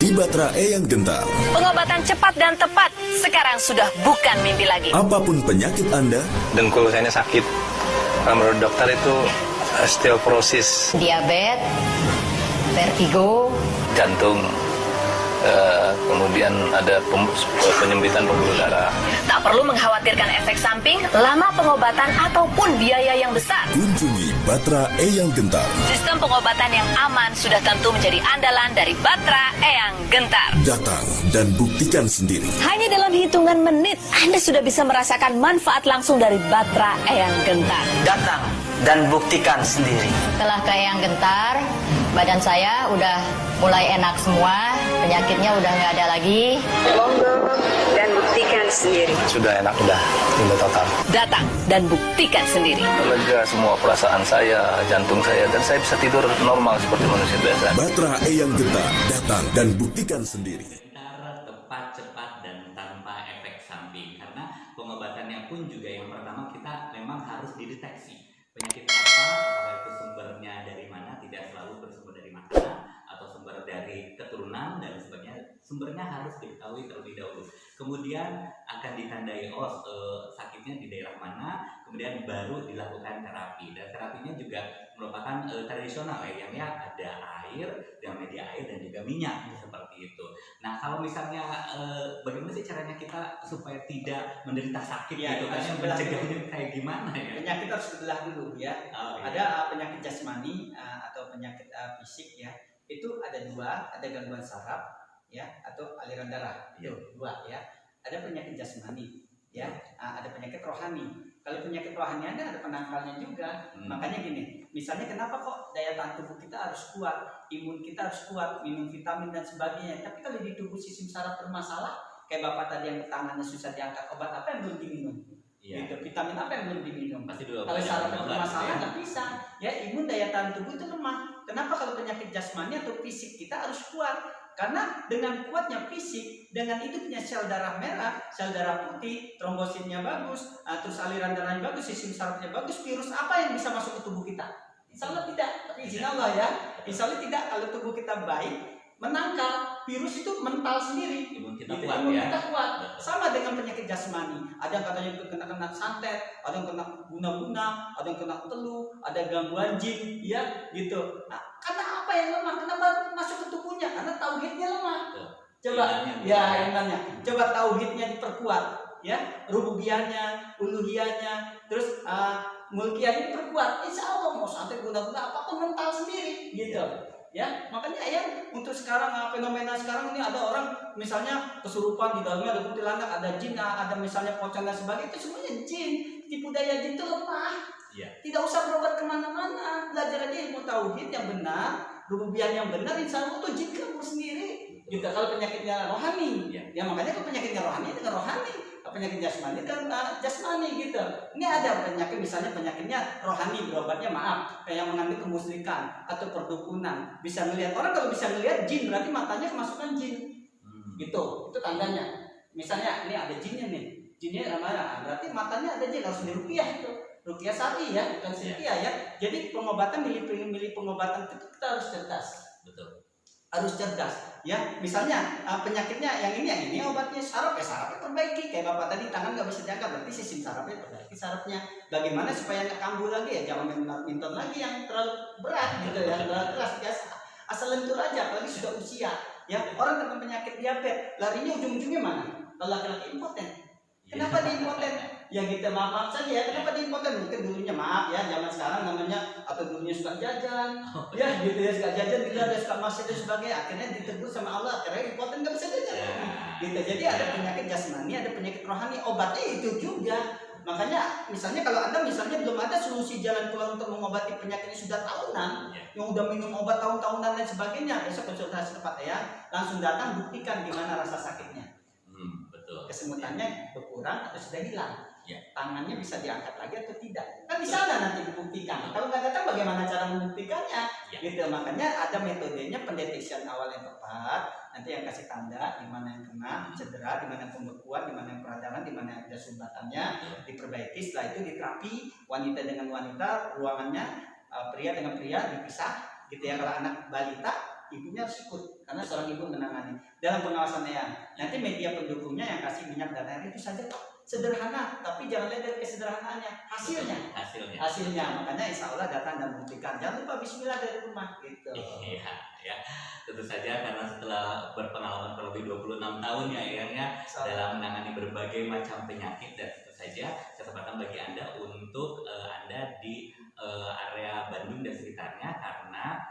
Di Batra Eyang Gentar. Pengobatan cepat dan tepat sekarang sudah bukan mimpi lagi. Apapun penyakit Anda, dengkul saya ini sakit. Menurut dokter itu osteoporosis, diabetes, vertigo, jantung, kemudian ada penyempitan pembuluh darah. Tak perlu mengkhawatirkan efek samping, lama pengobatan ataupun biaya yang besar. kunjungi Batra Eyang Gentar. Sistem pengobatan yang aman sudah tentu menjadi andalan dari Batra Eyang Gentar. Datang dan buktikan sendiri. Hanya dalam hitungan menit, Anda sudah bisa merasakan manfaat langsung dari Batra Eyang Gentar. Datang dan buktikan sendiri. Setelah ke Eyang Gentar, badan saya udah mulai enak semua, penyakitnya udah nggak ada lagi. Monggo dan buktikan sendiri. Sudah enak, udah timbul total. Datang dan buktikan sendiri. Lega semua perasaan saya, jantung saya, dan saya bisa tidur normal seperti manusia biasa. Batra Eyang Gentar. Datang dan buktikan sendiri. Secara tepat, cepat, dan tanpa efek samping. Karena pengobatannya pun juga yang pertama kita memang harus dideteksi. Penyakit apa, apakah itu sumbernya dari mana, tidak selalu bersumber dari makanan atau sumber dari keturunan dan sebagainya. Sumbernya harus diketahui terlebih dahulu. Kemudian akan ditandai sakitnya di daerah mana, kemudian baru dilakukan terapi. Dan terapinya juga merupakan tradisional ya, yang ada air, dengan media air dan juga minyak seperti itu. Nah, kalau misalnya bagaimana sih caranya kita supaya tidak menderita sakit Ya, gitu kan? Mencegahnya kayak gimana ya? Penyakit harus dibelah dulu ya. Oh, iya. Ada penyakit jasmani atau penyakit fisik ya. Itu ada dua, ada gangguan saraf ya atau aliran darah. Itu dua ya. Ada penyakit jasmani ya, ada penyakit rohani. Kalau penyakit rohani ada penangkalnya juga. Makanya gini, misalnya kenapa kok daya tahan tubuh kita harus kuat, imun kita harus kuat, minum vitamin dan sebagainya. Tapi kalau di tubuh sistem saraf bermasalah, kayak bapak tadi yang tangannya susah diangkat, obat apa yang belum diminum? Iya. Gitu, vitamin apa yang belum diminum? Pasti dulu Kalau banyak saraf obat, bermasalah ya. nggak bisa. Ya, imun daya tahan tubuh itu lemah. Kenapa kalau penyakit jasmani atau fisik kita harus kuat? Karena dengan kuatnya fisik, dengan itu punya sel darah merah, sel darah putih, trombositnya bagus, terus aliran darahnya bagus, sistem sarafnya bagus, virus apa yang bisa masuk ke tubuh kita? Insya Allah tidak, tapi izin Allah ya. Insya Allah tidak, kalau tubuh kita baik, menangkal, virus itu mental sendiri. Imun kita Gitu, kuat imun ya. kita kuat. Sama dengan penyakit jasmani. Ada yang katanya kena santet, ada yang kena guna-guna, ada yang kena telu, ada gangguan jin, ya gitu. Nah, karena apa yang lemah? Kenapa masuk ke tubuhnya? Karena tauhidnya lemah. Coba, imannya. Coba tauhidnya diperkuat, ya, rububiyahnya, uluhiyahnya, terus mulkiyahnya diperkuat. Insya Allah mau santet guna-guna apapun mental sendiri, gitu. Ya, makanya ya untuk sekarang fenomena sekarang ini ada orang misalnya kesurupan di dalamnya ada kuntilanak, ada jin, ada misalnya pocong dan sebagainya, itu semuanya jin. Tipu daya jin itu lemah. Iya. Tidak usah berobat kemana-mana, belajar aja ilmu tauhid yang benar, rububiyah yang benar, insya Allah tuh jin kamu sendiri. Gitu kalau penyakitnya rohani, ya makanya kalau penyakitnya rohani dengan rohani, penyakit jasmani dan jasmani gitu. Ini ada penyakit misalnya penyakitnya rohani, berobatnya maaf kayak mengandung kemusyrikan atau perdukunan. Bisa melihat orang, kalau bisa melihat jin berarti matanya kemasukan jin. Gitu, itu tandanya. Misalnya ini ada jinnya nih, jinnya mana? Berarti matanya ada jin, harus diruqyah itu. Ruqyah syar'i ya, bukan syirkiyah ya. Jadi pengobatan milih pengobatan itu kita harus cerdas. Betul. Harus cerdas ya. Misalnya penyakitnya yang ini obatnya saraf, sarafnya perbaiki. Kayak bapak tadi tangan nggak bisa diangkat, berarti sistem sarafnya perbaiki sarafnya. Bagaimana supaya nggak kambuh lagi ya, jangan main badminton lagi yang terlalu berat gitu ya, terlalu keras biasa. Asal lentur aja, apalagi sudah usia ya. Orang dengan penyakit diabetes larinya ujung-ujungnya mana? Kalau laki-laki impoten. Kenapa dia impoten? Ya kita maaf saja ya, kenapa dia impoten? Mungkin dulunya maaf ya, zaman sekarang namanya, atau dulunya suka jajan, ya gitu ya, suka jajan, tidak ada suka masjid dan sebagainya, akhirnya ditegur sama Allah, akhirnya impoten nggak bisa jajan. Gitu, jadi ada penyakit jasmani, ada penyakit rohani, obatnya itu juga. Makanya misalnya kalau Anda misalnya belum ada solusi jalan keluar untuk mengobati penyakitnya sudah tahunan, yang udah minum obat tahun-tahunan dan sebagainya, besok konsultasi tempat ya, langsung datang buktikan gimana rasa sakitnya. Betul. Kesemutannya berkurang atau sudah hilang. Ya. Tangannya bisa diangkat lagi atau tidak, kan di sana nanti dibuktikan. Kalau nggak datang bagaimana cara membuktikannya? Ya. Gitu, makanya ada metodenya pendeteksian awal yang tepat. Nanti yang kasih tanda di mana yang kena cedera, di mana yang pembekuan, di mana yang peradangan, di mana ada sumbatannya, diperbaiki. Setelah itu diterapi wanita dengan wanita, ruangannya pria dengan pria dipisah gitu ya. Kalau anak balita ibunya harus ikut karena seorang ibu menangani dalam pengawasan Eyang. Nanti media pendukungnya yang kasih minyak dan air itu saja sederhana, tapi jangan lihat dari kesederhanaannya, hasilnya. Makanya insya Allah datang dan buktikan. Jangan lupa Bismillah dari rumah gitu. Iya, ya. Tentu saja karena setelah berpengalaman kurang lebih 26 tahun ya Eyang ya dalam menangani berbagai macam penyakit, dan tentu saja kesempatan bagi Anda untuk Anda di area Bandung dan sekitarnya, karena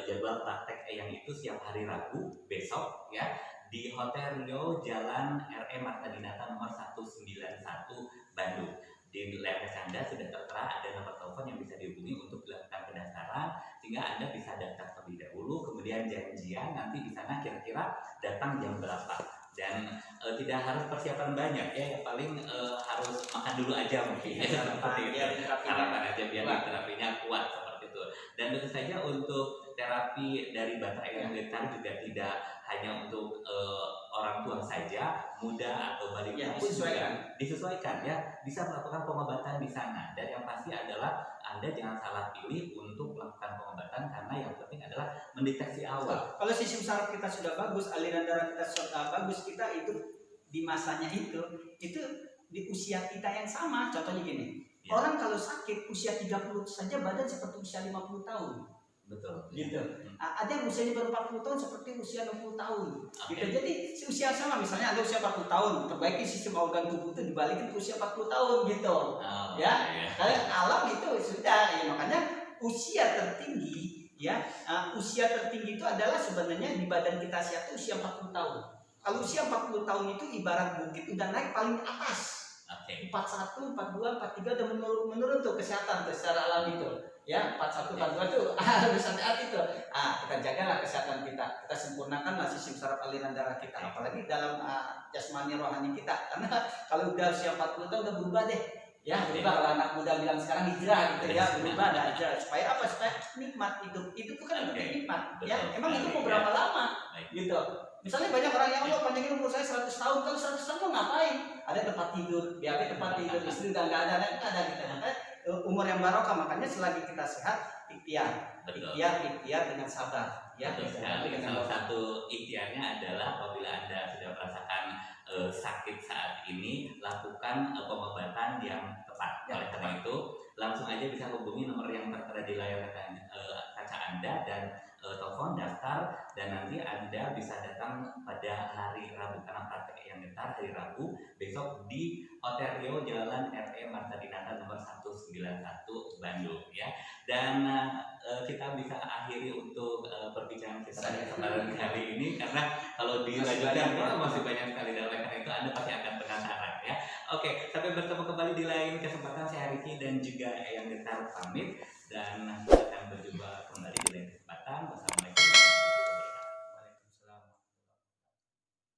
jadwal praktek Eyang itu setiap hari Rabu besok ya di Hotel Rio Jalan RE Marta Dinata nomor 191 Bandung. Di layar kaca Anda sudah tertera ada nomor telepon yang bisa dihubungi untuk dilakukan pendaftaran, sehingga Anda bisa daftar terlebih dahulu, kemudian janjian nanti di sana kira-kira datang jam berapa. Dan tidak harus persiapan banyak ya, yang paling harus makan dulu aja mungkin ya, seperti itu. Sarapan aja biar terapinya kuat seperti itu. Dan tentu saja untuk terapi dari baterai yang getar juga tidak hanya untuk orang tua saja, muda atau balita pun juga disesuaikan ya, bisa melakukan pengobatan di sana. Dan yang pasti adalah Anda jangan salah pilih untuk melakukan pengobatan, karena yang penting adalah mendeteksi awal. Kalau sistem saraf kita sudah bagus, aliran darah kita sudah bagus, kita itu di masanya itu di usia kita yang sama. Contohnya gini, orang kalau sakit usia 30 saja badan seperti usia 50 tahun. Betul. Gitu. Ada yang usianya baru 40 tahun seperti usia 60 tahun. Gitu. Jadi usia sama, misalnya Anda usia 40 tahun, perbaiki sistem organ tubuh itu dibalikin ke usia 40 tahun gitu. Kalian alam itu sudah ya, makanya usia tertinggi ya, usia tertinggi itu adalah sebenarnya di badan kita sehat itu usia 40 tahun. Kalau usia 40 tahun itu ibarat bukit udah naik paling atas. 41, 42, 43 udah menurun tuh kesehatan secara alami itu. Ya, 41, 42 tuh bisa sehat itu. Kita jagalah kesehatan kita sempurnakanlah sistem saraf aliran darah kita, apalagi dalam jasmani rohani kita. Karena kalau udah usia 40 tahun udah berubah deh. Ya, berubah. Kalau anak muda bilang sekarang hijrah gitu ya, berubah dah hijrah. Supaya apa? Supaya nikmat hidup. Itu kan nikmat. Ya, emang itu mau berapa lama? Gitu. Misalnya banyak orang yang Allah panjangin umur saya 100 tahun, kalau 100 tahun mau ngapain? Ada tempat tidur, BAB tempat tidur, istri udah nggak ada gitu. Makanya umur yang barokah, makanya selagi kita sehat, ikhtiar dengan sabar. Ya, salah satu ikhtiarnya adalah apabila Anda sudah merasakan sakit saat ini, lakukan pengobatan yang tepat. Oleh karena itu, langsung aja bisa hubungi nomor yang tertera di layar kaca Anda dan telepon, daftar, dan nanti Anda bisa datang pada hari Rabu, karena praktek yang getar hari Rabu besok di Hotel Rio Jalan RE Marta Dinata nomor 191 Bandung ya. Dan kita bisa akhiri untuk perbincangan kita pada kesempatan kali ini, karena kalau dilanjutkan masih banyak sekali, dan oleh karena itu Anda pasti akan penasaran ya. Oke, sampai bertemu kembali di lain kesempatan. Saya Riki dan juga Eyang Getar pamit, dan akan berjumpa kembali di lain kesempatan bersama